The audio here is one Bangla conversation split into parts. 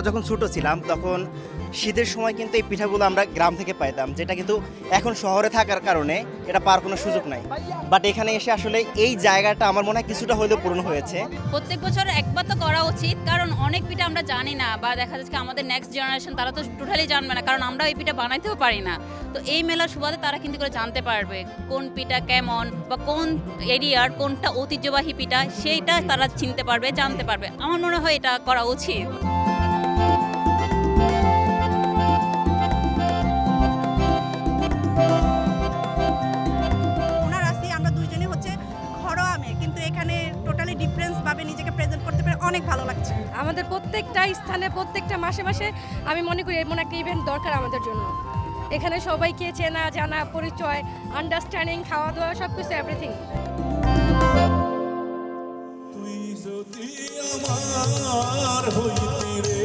যখন ছোট ছিলাম তখন শীতের সময় কিন্তু এই পিঠাগুলো আমরা গ্রাম থেকে পাইতাম, যেটা কিন্তু এখন শহরে থাকার কারণে এটা পাওয়ার কোনো সুযোগ নাই। বাট এখানে এসে আসলে এই জায়গাটা আমার মনে হয় কিছুটা হলেও পূরণ হয়েছে। প্রত্যেক বছর একবার তো করা উচিত, কারণ অনেক পিঠা আমরা জানি না, বা দেখা যাচ্ছে আমাদের নেক্সট জেনারেশন তারা তো টোটালি জানবে না, কারণ আমরা এই পিঠা বানাইতেও পারি না। তো এই মেলার সুবাদে তারা কিন্তু করে জানতে পারবে কোন পিঠা কেমন, বা কোন এরিয়ার কোনটা ঐতিহ্যবাহী পিঠা, সেইটা তারা চিনতে পারবে, জানতে পারবে। আমার মনে হয় এটা করা উচিত। ওনার আসি আমরা দুইজনই হচ্ছে ঘরোয়া মেয়ে, কিন্তু এখানে টোটালি ডিফারেন্স ভাবে নিজেকে প্রেজেন্ট করতে পেরে অনেক ভালো লাগছে। আমাদের প্রত্যেকটা স্থানে প্রত্যেকটা মাসে মাসে আমি মনে করি এমন একটা ইভেন্ট দরকার আমাদের জন্য। এখানে সবাইকে চেনা জানা পরিচয় আন্ডারস্ট্যান্ডিং খাওয়া দাওয়া সব কিছু এভরিথিং। তুই যদি আমার হইতি রে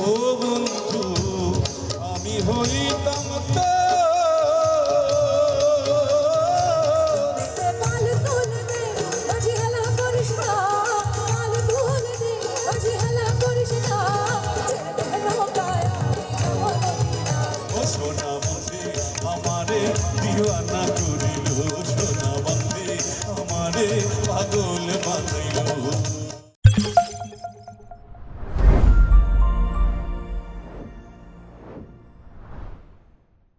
ও বন্ধু, আমি হইতাম তোর। ও সোনা বন্ধে আমারে দিওয়ানা